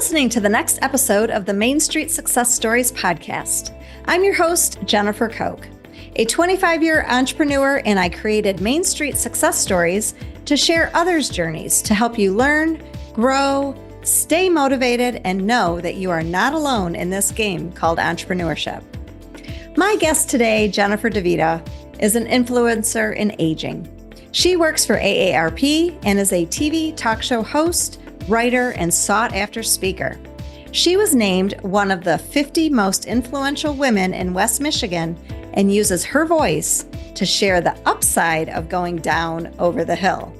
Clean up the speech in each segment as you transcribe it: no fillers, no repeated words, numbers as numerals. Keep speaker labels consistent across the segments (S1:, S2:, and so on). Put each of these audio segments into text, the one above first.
S1: listening to the next episode of the Main Street Success Stories podcast. I'm your host, Jennifer Koch, a 25-year entrepreneur, and I created Main Street Success Stories to share others' journeys to help you learn, grow, stay motivated, and know that you are not alone in this game called entrepreneurship. My guest today, Jennifer DiVita, is an influencer in aging. She works for AARP and is a TV talk show host, writer, and sought-after speaker. She was named one of the 50 most influential women in West Michigan and uses her voice to share the upside of going down over the hill.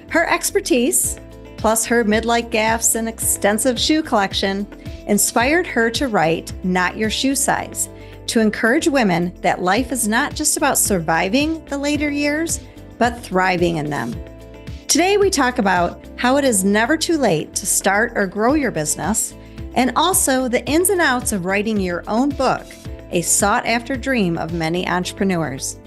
S1: Her expertise, plus her midlife gaffes and extensive shoe collection, inspired her to write Not Your Shoe Size, to encourage women that life is not just about surviving the later years, but thriving in them. Today, we talk about how it is never too late to start or grow your business, and also the ins and outs of writing your own book, a sought-after dream of many entrepreneurs.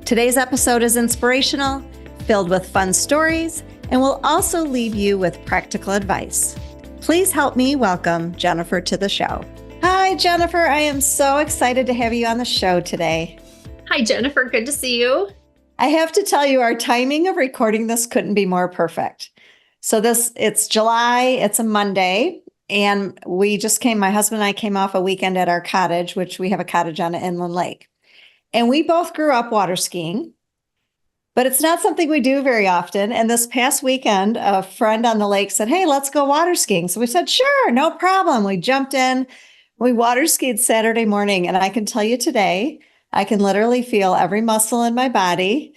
S1: Today's episode is inspirational, filled with fun stories, and will also leave you with practical advice. Please help me welcome Jennifer to the show. Hi, Jennifer. I am so excited to have you on the show today.
S2: Hi, Jennifer. Good to see you.
S1: I have to tell you, our timing of recording this couldn't be more perfect. So it's July, it's a Monday, and my husband and I came off a weekend at our cottage, which we have a cottage on an inland lake. And we both grew up water skiing, but it's not something we do very often. And this past weekend, a friend on the lake said, "Hey, let's go water skiing." So we said, "Sure, no problem." We jumped in, we water skied Saturday morning, and I can tell you today, I can literally feel every muscle in my body.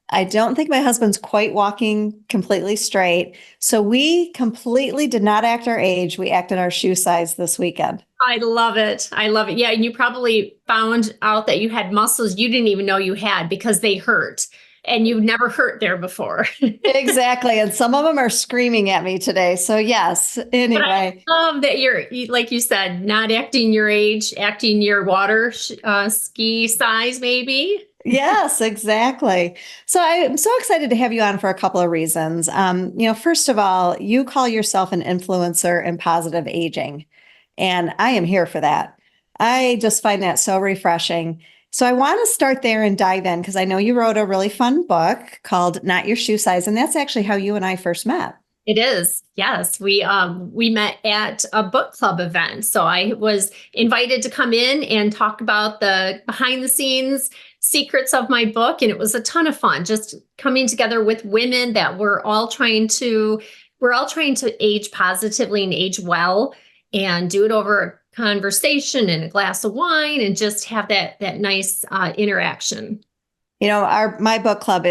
S1: I don't think my husband's quite walking completely straight. So we completely did not act our age. We acted our shoe size this weekend.
S2: I love it. I love it. Yeah. And you probably found out that you had muscles you didn't even know you had because they hurt. And you've never hurt there before.
S1: Exactly. And some of them are screaming at me today. So yes, anyway.
S2: But I love that you're, like you said, not acting your age, acting your water ski size, maybe.
S1: Yes, exactly. So I'm so excited to have you on for a couple of reasons. First of all, you call yourself an influencer in positive aging, and I am here for that. I just find that so refreshing. So I want to start there and dive in because I know you wrote a really fun book called Not Your Shoe Size, and that's actually how you and I first met.
S2: It is. Yes. We met at a book club event. So I was invited to come in and talk about the behind the scenes secrets of my book. And it was a ton of fun just coming together with women that we're all trying to age positively and age well and do it over conversation and a glass of wine and just have that nice interaction.
S1: My book club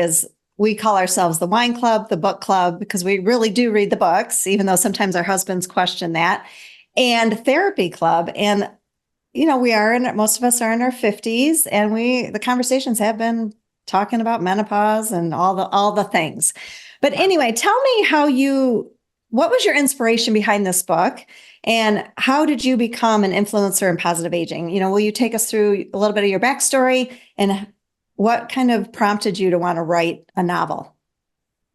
S1: we call ourselves the wine club, the book club, because we really do read the books, even though sometimes our husbands question that, and therapy club. And, most of us are in our 50s, and the conversations have been talking about menopause and all the things. But anyway, tell me what was your inspiration behind this book? And how did you become an influencer in positive aging? Will you take us through a little bit of your backstory and what kind of prompted you to want to write a novel?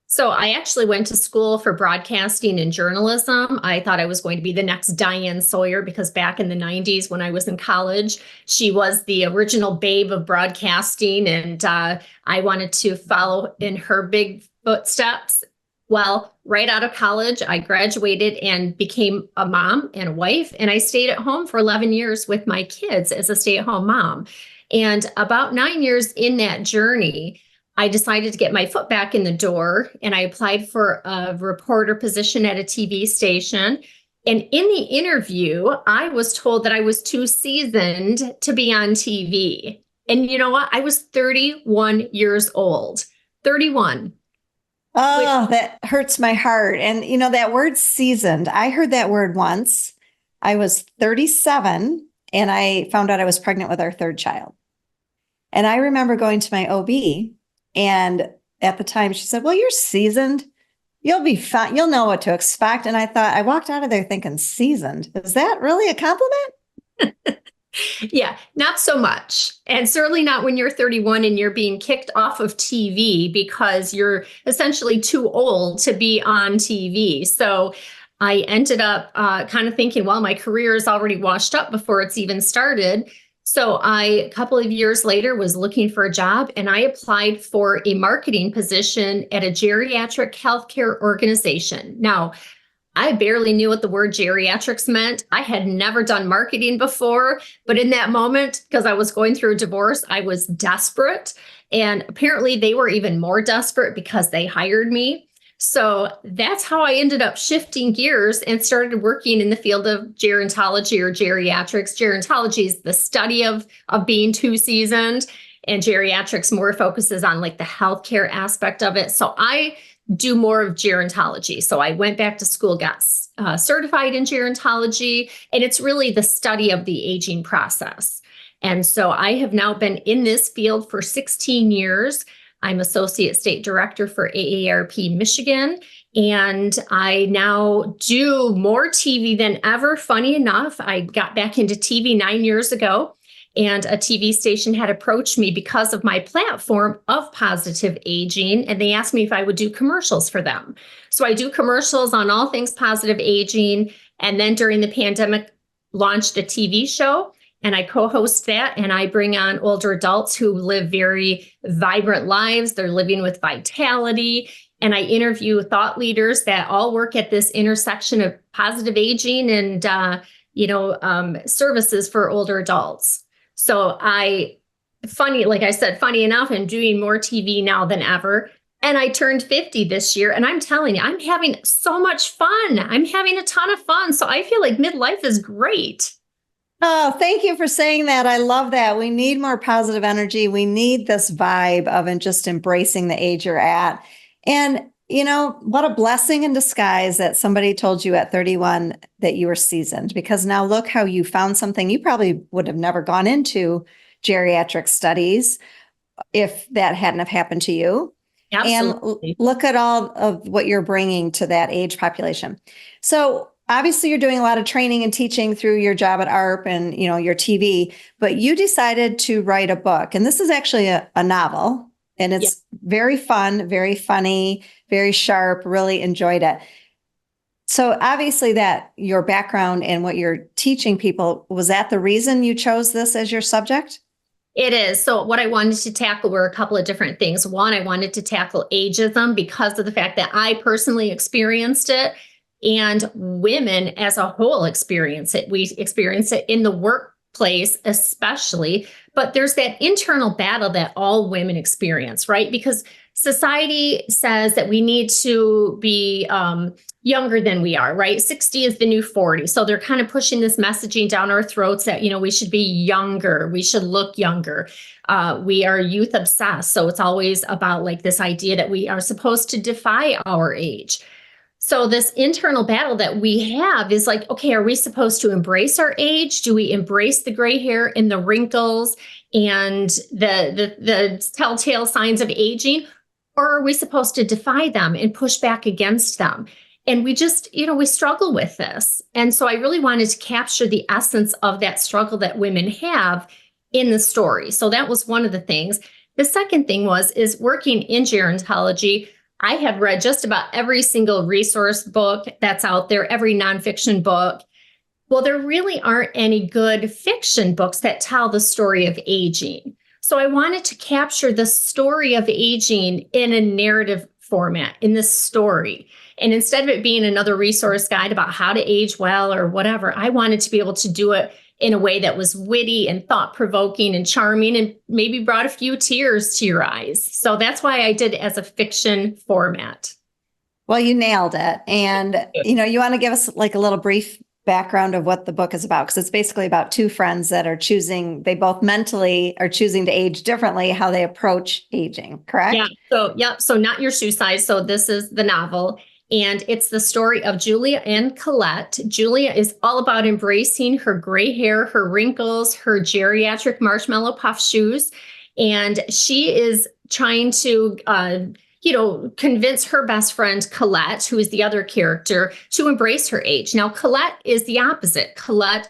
S2: So I actually went to school for broadcasting and journalism. I thought I was going to be the next Diane Sawyer because back in the 90s when I was in college, she was the original babe of broadcasting. And I wanted to follow in her big footsteps. Well, right out of college, I graduated and became a mom and a wife, and I stayed at home for 11 years with my kids as a stay-at-home mom. And about 9 years in that journey, I decided to get my foot back in the door, and I applied for a reporter position at a TV station. And in the interview, I was told that I was too seasoned to be on TV. And you know what? I was 31 years old. 31.
S1: Oh, that hurts my heart. And that word seasoned, I heard that word once. I was 37 and I found out I was pregnant with our third child. And I remember going to my OB, and at the time she said, "Well, you're seasoned. You'll be fine. You'll know what to expect." And I walked out of there thinking, seasoned? Is that really a compliment?
S2: Yeah, not so much. And certainly not when you're 31 and you're being kicked off of TV because you're essentially too old to be on TV. So I ended up kind of thinking, well, my career is already washed up before it's even started. So a couple of years later, was looking for a job, and I applied for a marketing position at a geriatric healthcare organization. Now, I barely knew what the word geriatrics meant. I had never done marketing before, but in that moment, because I was going through a divorce, I was desperate. And apparently they were even more desperate because they hired me. So that's how I ended up shifting gears and started working in the field of gerontology or geriatrics. Gerontology is the study of being too seasoned, and geriatrics more focuses on like the healthcare aspect of it. So I do more of gerontology. So I went back to school, got certified in gerontology, and it's really the study of the aging process. And so I have now been in this field for 16 years. I'm Associate State Director for AARP Michigan, and I now do more TV than ever. Funny enough, I got back into TV 9 years ago, and a TV station had approached me because of my platform of positive aging, and they asked me if I would do commercials for them. So I do commercials on all things positive aging, and then during the pandemic, launched a TV show, and I co-host that, and I bring on older adults who live very vibrant lives. They're living with vitality, and I interview thought leaders that all work at this intersection of positive aging and services for older adults. So like I said, funny enough, I'm doing more TV now than ever. And I turned 50 this year, and I'm telling you, I'm having so much fun. I'm having a ton of fun. So I feel like midlife is great.
S1: Oh, thank you for saying that. I love that. We need more positive energy. We need this vibe of and just embracing the age you're at. And, what a blessing in disguise that somebody told you at 31 that you were seasoned, because now look how you found something. You probably would have never gone into geriatric studies if that hadn't have happened to you.
S2: Absolutely.
S1: And look at all of what you're bringing to that age population. So obviously you're doing a lot of training and teaching through your job at ARP and, your TV, but you decided to write a book. And this is actually a novel, and it's very fun, very funny, very sharp, really enjoyed it. So obviously that your background and what you're teaching people, was that the reason you chose this as your subject?
S2: It is. So what I wanted to tackle were a couple of different things. One, I wanted to tackle ageism because of the fact that I personally experienced it, and women as a whole experience it. We experience it in the workplace, especially, but there's that internal battle that all women experience, right? Because society says that we need to be younger than we are, right? 60 is the new 40. So they're kind of pushing this messaging down our throats that, we should be younger. We should look younger. We are youth obsessed. So it's always about like this idea that we are supposed to defy our age. So this internal battle that we have is like, okay, are we supposed to embrace our age? Do we embrace the gray hair and the wrinkles and the telltale signs of aging? Or are we supposed to defy them and push back against them? And we just, we struggle with this. And so I really wanted to capture the essence of that struggle that women have in the story. So that was one of the things. The second thing is working in gerontology. I have read just about every single resource book that's out there, every nonfiction book. Well, there really aren't any good fiction books that tell the story of aging. So I wanted to capture the story of aging in a narrative format, in this story. And instead of it being another resource guide about how to age well or whatever, I wanted to be able to do it in a way that was witty and thought-provoking and charming and maybe brought a few tears to your eyes. So that's why I did it as a fiction format.
S1: Well, you nailed it. And, you want to give us like a little brief background of what the book is about, because it's basically about two friends that are they both mentally are choosing to age differently, how they approach aging, correct?
S2: Yeah. So Not Your Shoe Size. So this is the novel. And it's the story of Julia and Colette. Julia is all about embracing her gray hair, her wrinkles, her geriatric marshmallow puff shoes. And she is trying to, convince her best friend, Colette, who is the other character, to embrace her age. Now, Colette is the opposite. Colette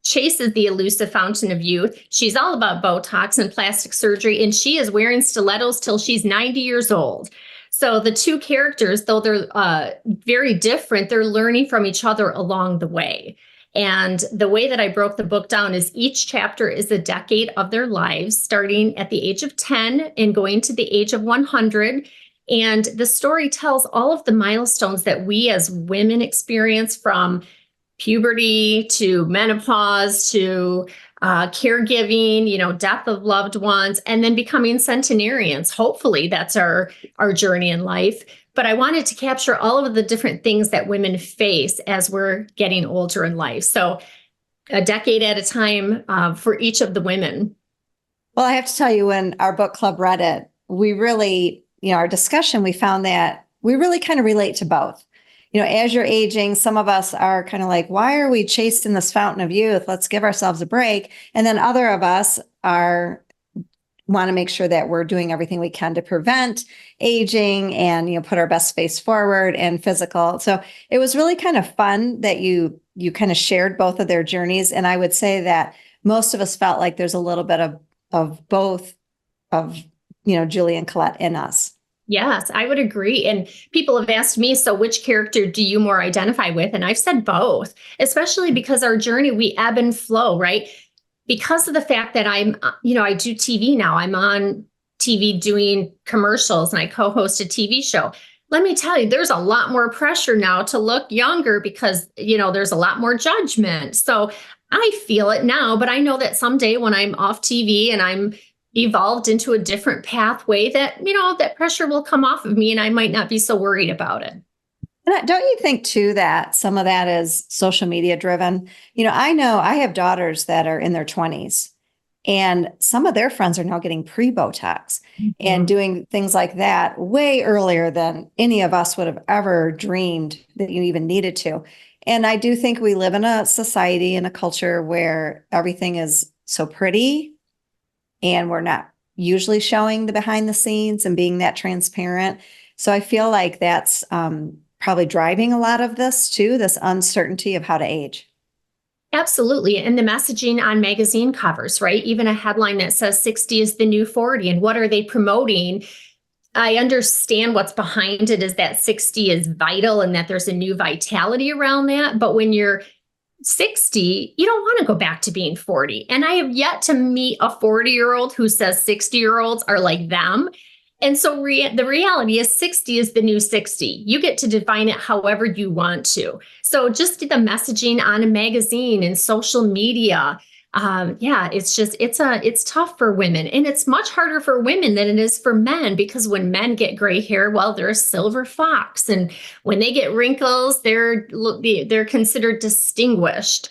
S2: chases the elusive fountain of youth. She's all about Botox and plastic surgery, and she is wearing stilettos till she's 90 years old. So the two characters, though they're very different, they're learning from each other along the way. And the way that I broke the book down is each chapter is a decade of their lives, starting at the age of 10 and going to the age of 100. And the story tells all of the milestones that we as women experience, from puberty to menopause to caregiving, death of loved ones, and then becoming centenarians. Hopefully that's our journey in life. But I wanted to capture all of the different things that women face as we're getting older in life. So a decade at a time for each of the women.
S1: Well, I have to tell you, when our book club read it, we really, our discussion, we found that we really kind of relate to both. As you're aging, some of us are kind of like, why are we chasing this fountain of youth? Let's give ourselves a break. And then other of us want to make sure that we're doing everything we can to prevent aging and, put our best face forward and physical. So it was really kind of fun that you kind of shared both of their journeys. And I would say that most of us felt like there's a little bit of both of, Julie and Colette in us.
S2: Yes, I would agree. And people have asked me, so which character do you more identify with? And I've said both, especially because our journey, we ebb and flow, right? Because of the fact that I do TV now. I'm on TV doing commercials and I co-host a TV show. Let me tell you, there's a lot more pressure now to look younger because, there's a lot more judgment. So I feel it now, but I know that someday when I'm off TV and I'm evolved into a different pathway, that, that pressure will come off of me and I might not be so worried about it.
S1: And don't you think too that some of that is social media driven? I know I have daughters that are in their 20s and some of their friends are now getting pre-Botox and doing things like that way earlier than any of us would have ever dreamed that you even needed to. And I do think we live in a society and a culture where everything is so pretty and we're not usually showing the behind the scenes and being that transparent. So I feel like that's probably driving a lot of this too, this uncertainty of how to age.
S2: Absolutely. And the messaging on magazine covers, right? Even a headline that says 60 is the new 40. And what are they promoting? I understand what's behind it is that 60 is vital and that there's a new vitality around that. But when you're 60, you don't want to go back to being 40. And I have yet to meet a 40-year-old who says 60-year-olds are like them. And so the reality is 60 is the new 60. You get to define it however you want to. So just the messaging on a magazine and social media, it's tough for women. And it's much harder for women than it is for men, because when men get gray hair, well, they're a silver fox. And when they get wrinkles, they're considered distinguished.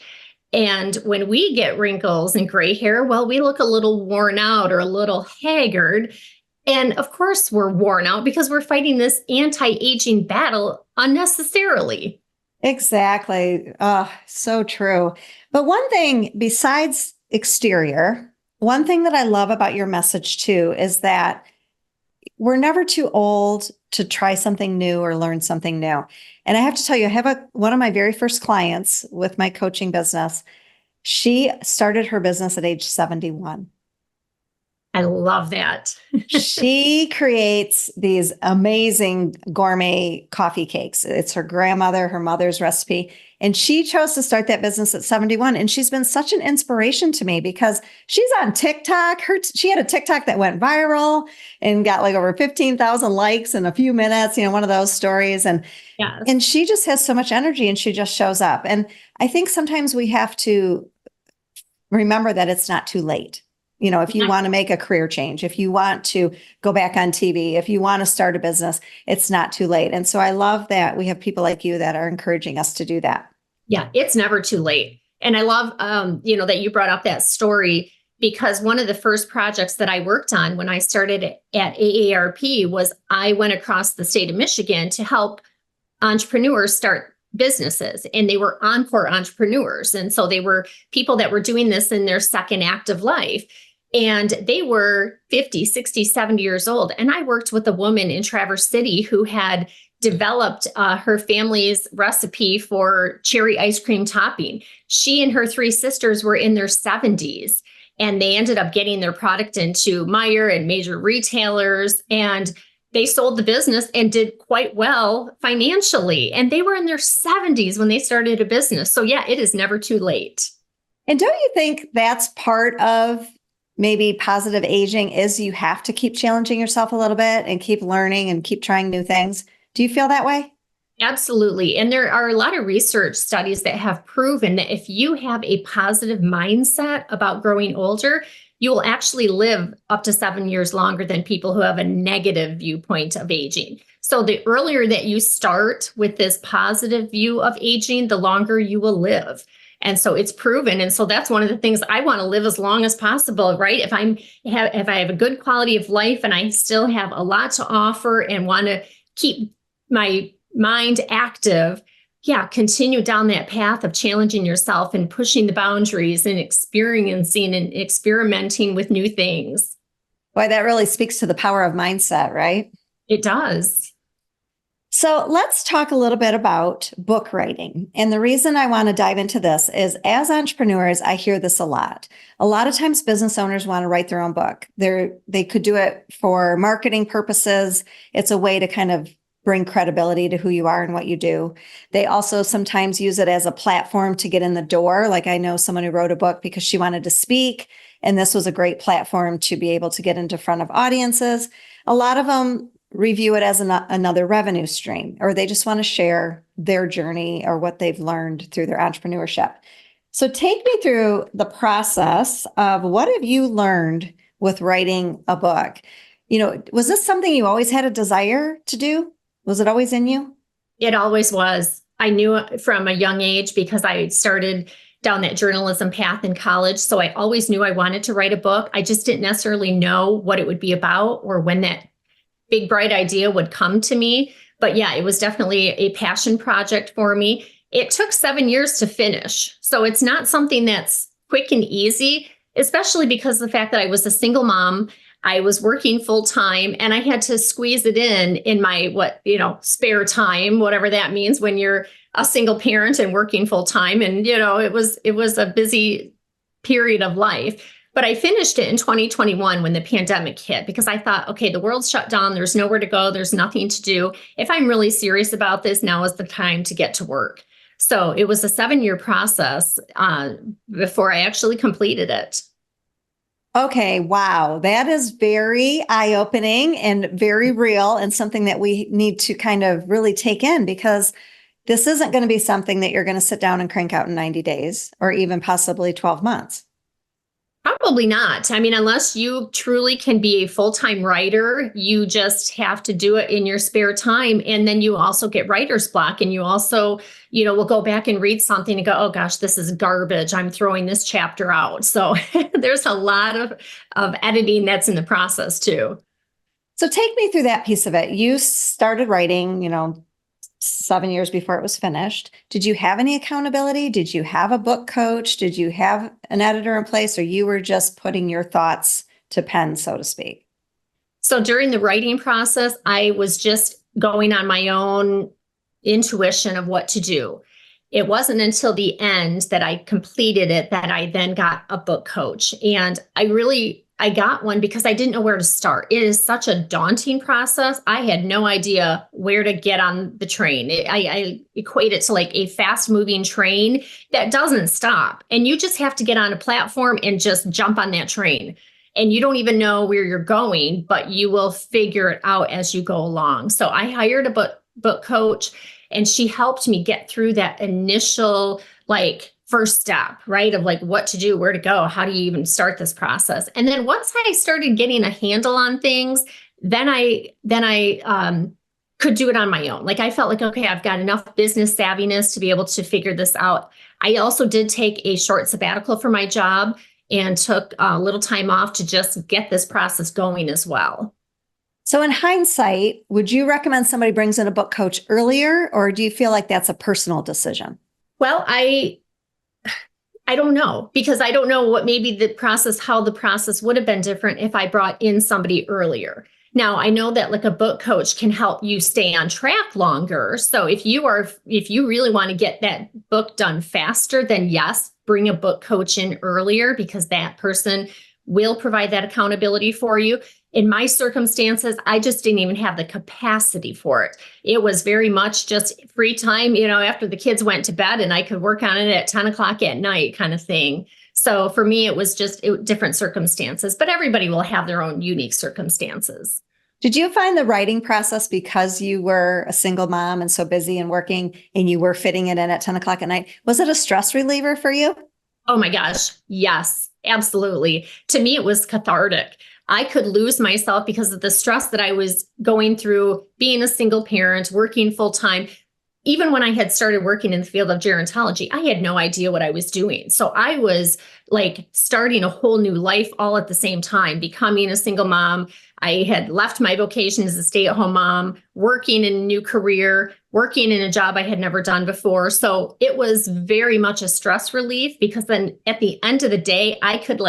S2: And when we get wrinkles and gray hair, well, we look a little worn out or a little haggard. And of course, we're worn out because we're fighting this anti-aging battle unnecessarily.
S1: Exactly. So true. But one thing besides exterior, one thing that I love about your message too is that we're never too old to try something new or learn something new. And I have to tell you, I have one of my very first clients with my coaching business. She started her business at age 71.
S2: I love that.
S1: She creates these amazing gourmet coffee cakes. It's her mother's recipe. And she chose to start that business at 71. And she's been such an inspiration to me because she's on TikTok. She had a TikTok that went viral and got like over 15,000 likes in a few minutes, one of those stories. And,
S2: yes.
S1: And she just has so much energy and she just shows up. And I think sometimes we have to remember that it's not too late. If you want to make a career change, if you want to go back on TV, if you want to start a business, it's not too late. And so I love that we have people like you that are encouraging us to do that.
S2: Yeah, it's never too late. And I love, that you brought up that story, because one of the first projects that I worked on when I started at AARP was I went across the state of Michigan to help entrepreneurs start businesses, and they were encore entrepreneurs. And so they were people that were doing this in their second act of life. And they were 50, 60, 70 years old. And I worked with a woman in Traverse City who had developed her family's recipe for cherry ice cream topping. She and her three sisters were in their 70s, and they ended up getting their product into Meijer and major retailers. And they sold the business and did quite well financially. And they were in their 70s when they started a business. So yeah, it is never too late.
S1: And don't you think that's part of maybe positive aging is you have to keep challenging yourself a little bit and keep learning and keep trying new things? Do you feel that way?
S2: Absolutely. And there are a lot of research studies that have proven that if you have a positive mindset about growing older, you will actually live up to 7 years longer than people who have a negative viewpoint of aging. So the earlier that you start with this positive view of aging, the longer you will live. And so it's proven. And so that's one of the things I want to live as long as possible, right? If I have a good quality of life and I still have a lot to offer and want to keep my mind active, yeah, continue down that path of challenging yourself and pushing the boundaries and experiencing and experimenting with new things.
S1: Boy, that really speaks to the power of mindset, right?
S2: It does.
S1: So let's talk a little bit about book writing. And the reason I want to dive into this is as entrepreneurs, I hear this a lot. A lot of times business owners want to write their own book. They could do it for marketing purposes. It's a way to kind of bring credibility to who you are and what you do. They also sometimes use it as a platform to get in the door. Like I know someone who wrote a book because she wanted to speak, and this was a great platform to be able to get into front of audiences. A lot of them review it as another revenue stream, or they just want to share their journey or what they've learned through their entrepreneurship. So take me through the process of what have you learned with writing a book? Was this something you always had a desire to do? Was it always in you?
S2: It always was. I knew it from a young age because I started down that journalism path in college. So I always knew I wanted to write a book. I just didn't necessarily know what it would be about or when that big, bright idea would come to me. But yeah, it was definitely a passion project for me. It took 7 years to finish. So it's not something that's quick and easy, especially because of the fact that I was a single mom. I was working full time and I had to squeeze it in my spare time, whatever that means when you're a single parent and working full time. And, it was a busy period of life. But I finished it in 2021 when the pandemic hit because I thought, okay, the world's shut down. There's nowhere to go. There's nothing to do. If I'm really serious about this, now is the time to get to work. So it was a 7-year process before I actually completed it.
S1: Okay, wow. That is very eye-opening and very real and something that we need to kind of really take in because this isn't going to be something that you're going to sit down and crank out in 90 days or even possibly 12 months.
S2: Probably not. I mean, unless you truly can be a full-time writer, you just have to do it in your spare time. And then you also get writer's block and you also, will go back and read something and go, oh gosh, this is garbage. I'm throwing this chapter out. So there's a lot of editing that's in the process too.
S1: So take me through that piece of it. You started writing, 7 years before it was finished. Did you have any accountability? Did you have a book coach? Did you have an editor in place, or you were just putting your thoughts to pen, so to speak?
S2: So during the writing process, I was just going on my own intuition of what to do. It wasn't until the end that I completed it that I then got a book coach. And I got one because I didn't know where to start. It is such a daunting process. I had no idea where to get on the train. I equate it to like a fast moving train that doesn't stop. And you just have to get on a platform and just jump on that train. And you don't even know where you're going, but you will figure it out as you go along. So I hired a book coach and she helped me get through that initial first step, right? Of what to do, where to go, how do you even start this process? And then once I started getting a handle on things, then I could do it on my own. I felt like, okay, I've got enough business savviness to be able to figure this out. I also did take a short sabbatical for my job and took a little time off to just get this process going as well.
S1: So in hindsight, would you recommend somebody brings in a book coach earlier, or do you feel like that's a personal decision?
S2: Well, I don't know, because I don't know how the process would have been different if I brought in somebody earlier. Now, I know that a book coach can help you stay on track longer. So if you really want to get that book done faster, then yes, bring a book coach in earlier because that person will provide that accountability for you. in my circumstances, I just didn't even have the capacity for it. It was very much just free time, after the kids went to bed, and I could work on it at 10 o'clock at night kind of thing. So for me, it was just different circumstances, but everybody will have their own unique circumstances.
S1: Did you find the writing process, because you were a single mom and so busy and working, and you were fitting it in at 10 o'clock at night, was it a stress reliever for you?
S2: Oh my gosh. Yes, absolutely. To me, it was cathartic. I could lose myself because of the stress that I was going through being a single parent, working full time. Even when I had started working in the field of gerontology, I had no idea what I was doing. So I was like starting a whole new life all at the same time, becoming a single mom. I had left my vocation as a stay-at-home mom, working in a new career, working in a job I had never done before. So it was very much a stress relief, because then at the end of the day, I could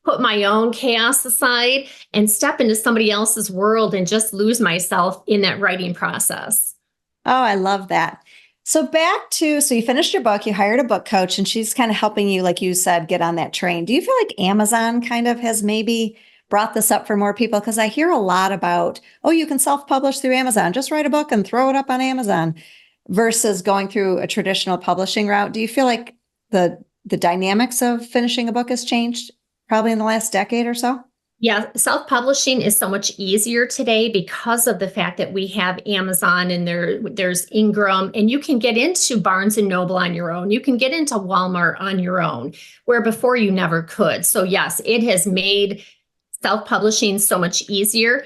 S2: put my own chaos aside and step into somebody else's world and just lose myself in that writing process.
S1: Oh, I love that. So so you finished your book, you hired a book coach, and she's kind of helping you, like you said, get on that train. Do you feel like Amazon kind of has maybe brought this up for more people? Because I hear a lot about, oh, you can self-publish through Amazon. Just write a book and throw it up on Amazon, versus going through a traditional publishing route. Do you feel like the dynamics of finishing a book has changed probably in the last decade or so?
S2: Yeah, self-publishing is so much easier today because of the fact that we have Amazon, and there's Ingram, and you can get into Barnes and Noble on your own. You can get into Walmart on your own, where before you never could. So yes, it has made self-publishing so much easier.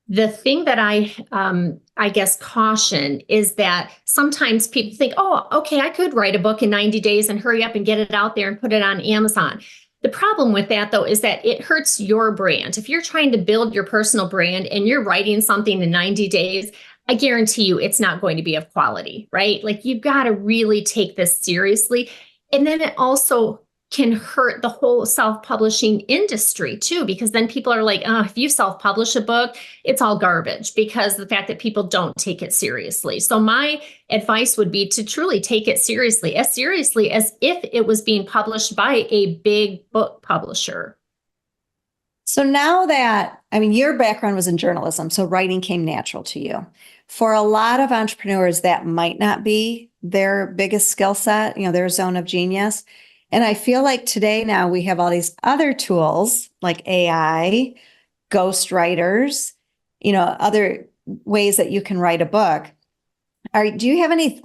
S2: The thing that I guess caution is that sometimes people think, oh, okay, I could write a book in 90 days and hurry up and get it out there and put it on Amazon. The problem with that, though, is that it hurts your brand. If you're trying to build your personal brand and you're writing something in 90 days, I guarantee you it's not going to be of quality, right? Like, you've got to really take this seriously. And then it also can hurt the whole self-publishing industry too, because then people are like, oh, if you self-publish a book, it's all garbage, because the fact that people don't take it seriously. So my advice would be to truly take it seriously as if it was being published by a big book publisher.
S1: So now that, your background was in journalism, so writing came natural to you. For a lot of entrepreneurs, that might not be their biggest skill set, their zone of genius. And I feel like today now we have all these other tools like AI, ghostwriters, other ways that you can write a book. Do you have any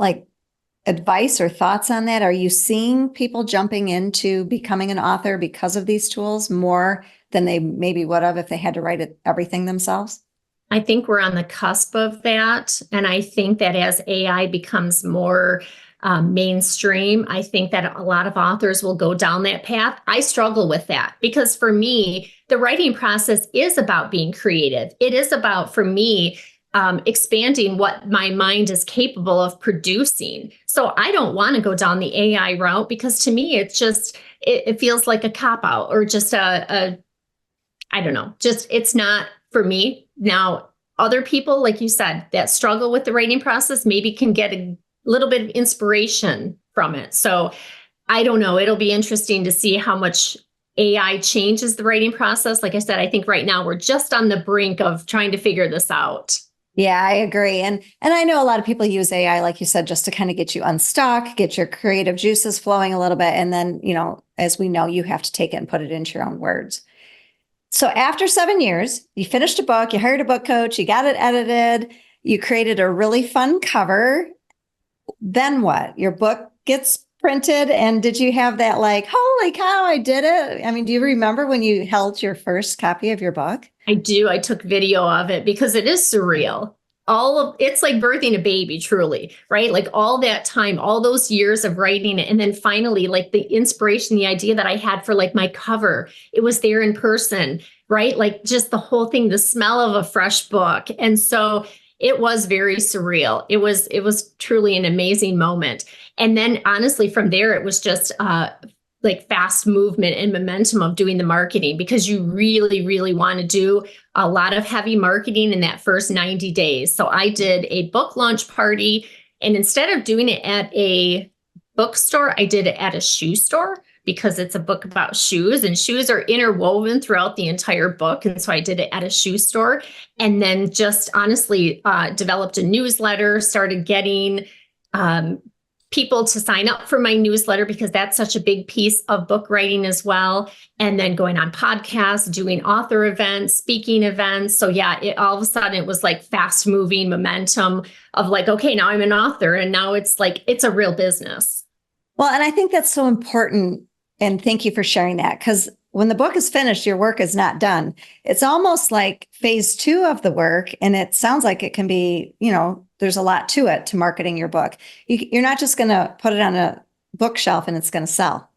S1: advice or thoughts on that? Are you seeing people jumping into becoming an author because of these tools more than they maybe would have if they had to write everything themselves?
S2: I think we're on the cusp of that. And I think that as AI becomes more mainstream, I think that a lot of authors will go down that path. I struggle with that, because for me, the writing process is about being creative. It is about, for me, expanding what my mind is capable of producing. So I don't want to go down the AI route, because to me, it feels like a cop-out, or just I don't know, it's not for me. Now, other people, like you said, that struggle with the writing process maybe can get a little bit of inspiration from it. So I don't know. It'll be interesting to see how much AI changes the writing process. Like I said, I think right now we're just on the brink of trying to figure this out.
S1: Yeah, I agree. And I know a lot of people use AI, like you said, just to kind of get you unstuck, get your creative juices flowing a little bit. And then, as we know, you have to take it and put it into your own words. So after 7 years, you finished a book, you hired a book coach, you got it edited, you created a really fun cover. Then what? Your book gets printed, and did you have that holy cow, I did it? Do you remember when you held your first copy of your book?
S2: I do. I took video of it because it is surreal. It's like birthing a baby, truly, right? Like all that time, all those years of writing it. And then finally, the inspiration, the idea that I had for my cover, it was there in person, right? Like just the whole thing, the smell of a fresh book. And so it was very surreal. It was truly an amazing moment. And then honestly, from there, it was just fast movement and momentum of doing the marketing, because you really, really want to do a lot of heavy marketing in that first 90 days. So I did a book launch party, and instead of doing it at a bookstore, I did it at a shoe store, because it's a book about shoes, and shoes are interwoven throughout the entire book. And so I did it at a shoe store, and then just honestly developed a newsletter, started getting people to sign up for my newsletter because that's such a big piece of book writing as well. And then going on podcasts, doing author events, speaking events. So yeah, all of a sudden it was like fast moving momentum of like, okay, now I'm an author, and now it's like, it's a real business.
S1: Well, and I think that's so important. And thank you for sharing that, because when the book is finished, your work is not done. It's almost like phase 2 of the work. And it sounds like it can be, there's a lot to it, to marketing your book. You're not just going to put it on a bookshelf and it's going to sell.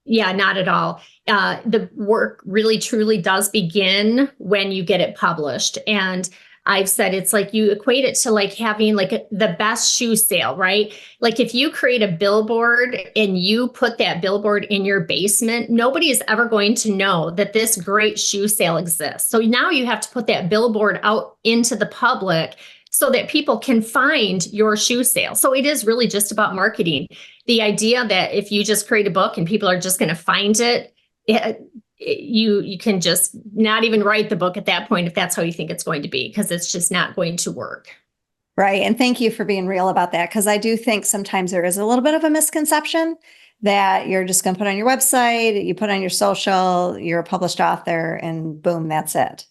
S2: Yeah, not at all. The work really truly does begin when you get it published. And I've said it's like you equate it to like having like the best shoe sale, right? Like if you create a billboard and you put that billboard in your basement, nobody is ever going to know that this great shoe sale exists. So now you have to put that billboard out into the public so that people can find your shoe sale. So it is really just about marketing. The idea that if you just create a book and people are just going to find it, you can just not even write the book at that point if that's how you think it's going to be, because it's just not going to work.
S1: Right. And thank you for being real about that, because I do think sometimes there is a little bit of a misconception that you're just going to put on your website, you put on your social, you're a published author, and boom, that's it.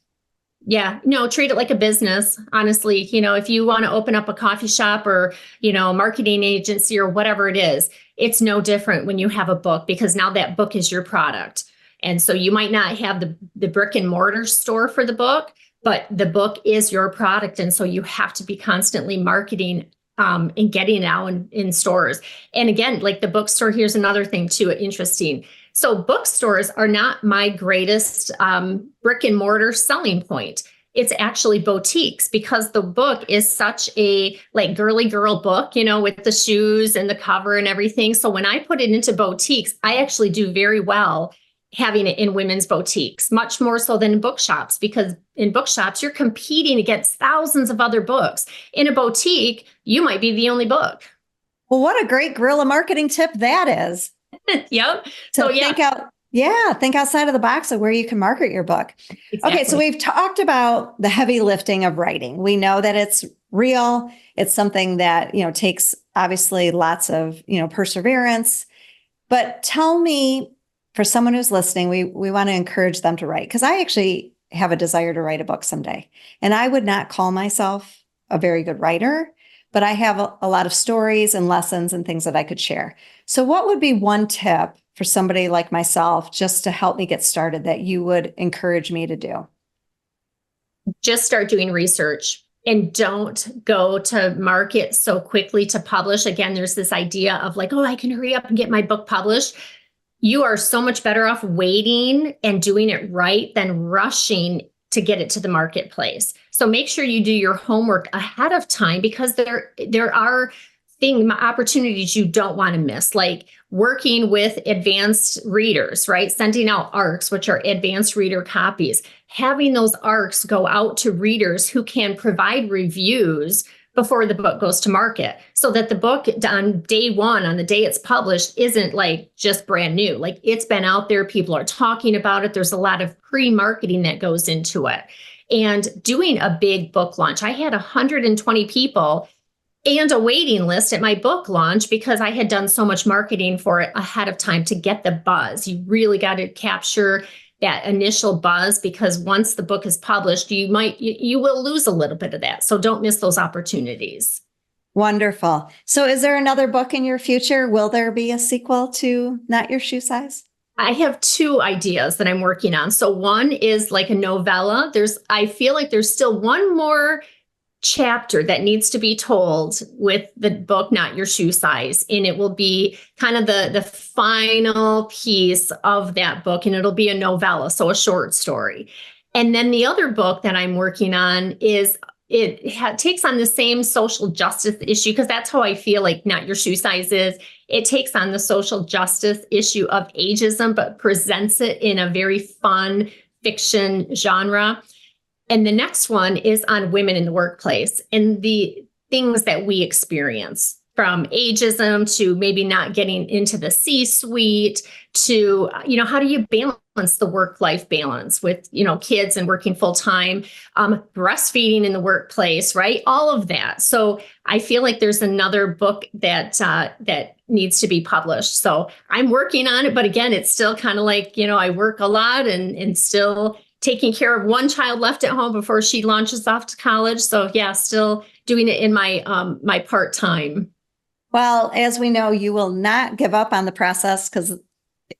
S2: Yeah, no, treat it like a business. Honestly, if you want to open up a coffee shop or, a marketing agency or whatever it is, it's no different when you have a book, because now that book is your product. And so you might not have the brick and mortar store for the book, but the book is your product. And so you have to be constantly marketing and getting it out in stores. And again, like the bookstore, here's another thing too, interesting. So bookstores are not my greatest brick and mortar selling point. It's actually boutiques, because the book is such a like girly girl book, with the shoes and the cover and everything. So when I put it into boutiques, I actually do very well having it in women's boutiques, much more so than in bookshops, because in bookshops, you're competing against thousands of other books. In a boutique, you might be the only book.
S1: Well, what a great guerrilla marketing tip that is.
S2: Yep.
S1: So think outside of the box of where you can market your book. Exactly. Okay, so we've talked about the heavy lifting of writing. We know that it's real. It's something that, takes obviously lots of, perseverance. But tell me, for someone who's listening, we want to encourage them to write, because I actually have a desire to write a book someday. And I would not call myself a very good writer, but I have a lot of stories and lessons and things that I could share. So what would be one tip for somebody like myself just to help me get started that you would encourage me to do?
S2: Just start doing research, and don't go to market so quickly to publish. Again, there's this idea of like, oh, I can hurry up and get my book published. You are so much better off waiting and doing it right than rushing to get it to the marketplace. So make sure you do your homework ahead of time, because there are opportunities you don't want to miss, like working with advanced readers, right? Sending out ARCs, which are advanced reader copies, having those ARCs go out to readers who can provide reviews before the book goes to market, so that the book on day one, on the day it's published, isn't like just brand new. Like it's been out there, people are talking about it. There's a lot of pre-marketing that goes into it. And doing a big book launch, I had 120 people and a waiting list at my book launch because I had done so much marketing for it ahead of time to get the buzz. You really got to capture that initial buzz, because once the book is published, you will lose a little bit of that. So don't miss those opportunities.
S1: Wonderful. So is there another book in your future? Will there be a sequel to Not Your Shoe Size?
S2: I have 2 ideas that I'm working on. So one is like a novella. I feel like there's still one more chapter that needs to be told with the book, Not Your Shoe Size. And it will be kind of the final piece of that book. And it'll be a novella, so a short story. And then the other book that I'm working on is takes on the same social justice issue, because that's how I feel like Not Your Shoe Size is. It takes on the social justice issue of ageism, but presents it in a very fun fiction genre. And the next one is on women in the workplace and the things that we experience. from ageism to maybe not getting into the C-suite to, how do you balance the work-life balance with, kids and working full-time, breastfeeding in the workplace, right? All of that. So I feel like there's another book that needs to be published. So I'm working on it, but again, it's still kind of like, I work a lot and still taking care of one child left at home before she launches off to college. So yeah, still doing it in my my part-time.
S1: Well, as we know, you will not give up on the process because,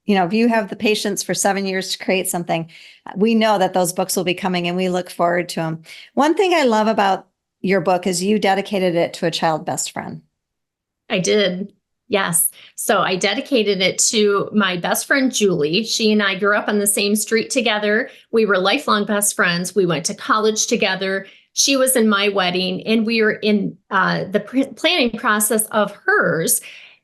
S1: if you have the patience for 7 years to create something, we know that those books will be coming and we look forward to them. One thing I love about your book is you dedicated it to a child best friend.
S2: I did. Yes. So I dedicated it to my best friend, Julie. She and I grew up on the same street together. We were lifelong best friends. We went to college together. She was in my wedding and we were in the planning process of hers.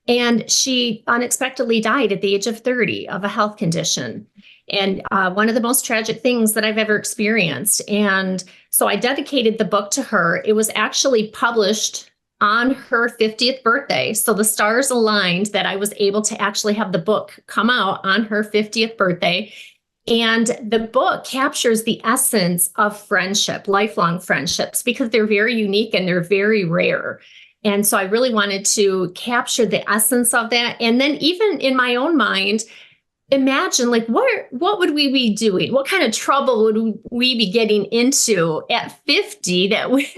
S2: And she unexpectedly died at the age of 30 of a health condition. And one of the most tragic things that I've ever experienced. And so I dedicated the book to her. It was actually published on her 50th birthday. So the stars aligned that I was able to actually have the book come out on her 50th birthday. And the book captures the essence of friendship, lifelong friendships, because they're very unique and they're very rare. And so I really wanted to capture the essence of that. And then even in my own mind, imagine like, what would we be doing? What kind of trouble would we be getting into at 50 that we,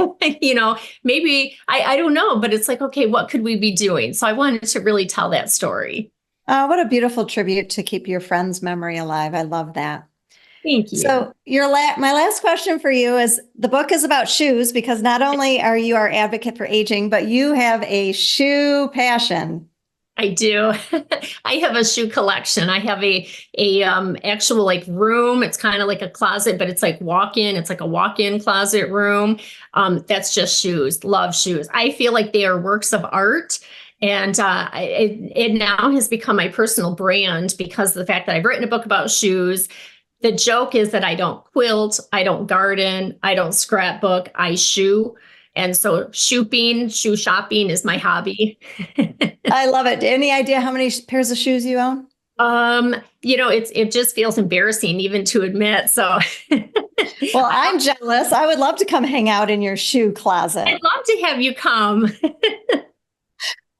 S2: maybe, I don't know, but it's like, okay, what could we be doing? So I wanted to really tell that story.
S1: What a beautiful tribute to keep your friend's memory alive. I love that.
S2: Thank you.
S1: So my last question for you is, the book is about shoes because not only are you our advocate for aging, but you have a shoe passion.
S2: I do. I have a shoe collection. I have a actual like room. It's kind of like a closet, but it's like walk-in. It's like a walk-in closet room. That's just shoes. Love shoes. I feel like they are works of art. And it now has become my personal brand because of the fact that I've written a book about shoes. The joke is that I don't quilt, I don't garden, I don't scrapbook, I shoe. And so shoe shopping is my hobby.
S1: I love it. Any idea how many pairs of shoes you own?
S2: It just feels embarrassing even to admit. So
S1: well, I'm jealous. I would love to come hang out in your shoe closet.
S2: I'd love to have you come.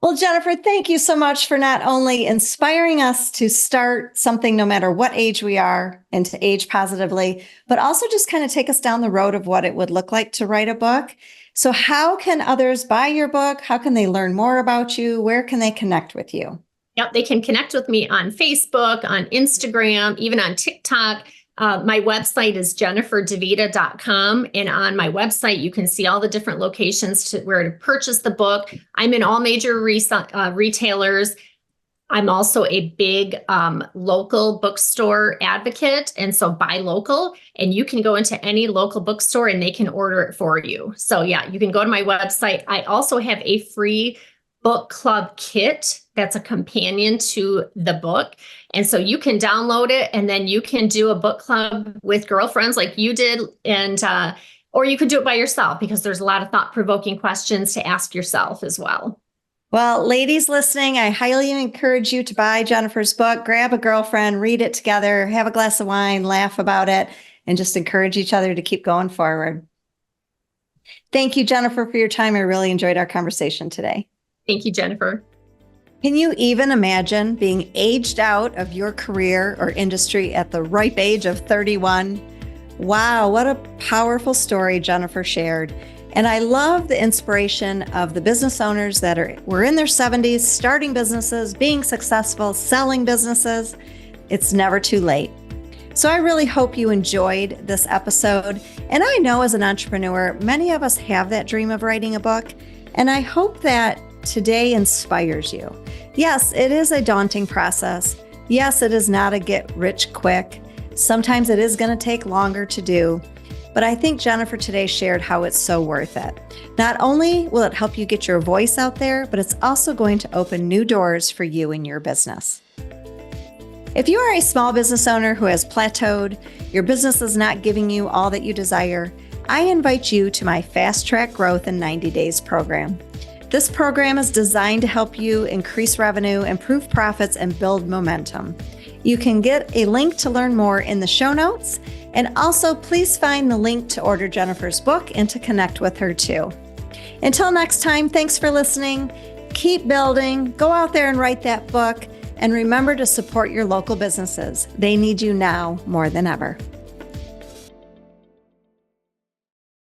S1: Well, Jennifer, thank you so much for not only inspiring us to start something no matter what age we are and to age positively, but also just kind of take us down the road of what it would look like to write a book. So how can others buy your book? How can they learn more about you? Where can they connect with you?
S2: Yep, they can connect with me on Facebook, on Instagram, even on TikTok. My website is jenniferdevita.com. And on my website, you can see all the different locations where to purchase the book. I'm in all major retailers. I'm also a big local bookstore advocate. And so buy local, and you can go into any local bookstore and they can order it for you. So yeah, you can go to my website. I also have a free book club kit that's a companion to the book. And so you can download it and then you can do a book club with girlfriends like you did. And, or you could do it by yourself because there's a lot of thought-provoking questions to ask yourself as well.
S1: Well, ladies listening, I highly encourage you to buy Jennifer's book, grab a girlfriend, read it together, have a glass of wine, laugh about it, and just encourage each other to keep going forward. Thank you, Jennifer, for your time. I really enjoyed our conversation today.
S2: Thank you, Jennifer.
S1: Can you even imagine being aged out of your career or industry at the ripe age of 31? Wow, what a powerful story Jennifer shared. And I love the inspiration of the business owners that were in their 70s, starting businesses, being successful, selling businesses. It's never too late. So I really hope you enjoyed this episode. And I know as an entrepreneur, many of us have that dream of writing a book. And I hope that today inspires you. Yes, it is a daunting process. Yes, it is not a get rich quick. Sometimes it is going to take longer to do. But I think Jennifer today shared how it's so worth it. Not only will it help you get your voice out there, but it's also going to open new doors for you in your business. If you are a small business owner who has plateaued, your business is not giving you all that you desire, I invite you to my Fast Track Growth in 90 Days program. This program is designed to help you increase revenue, improve profits, and build momentum. You can get a link to learn more in the show notes. And also, please find the link to order Jennifer's book and to connect with her too. Until next time, thanks for listening. Keep building, go out there and write that book, and remember to support your local businesses. They need you now more than ever.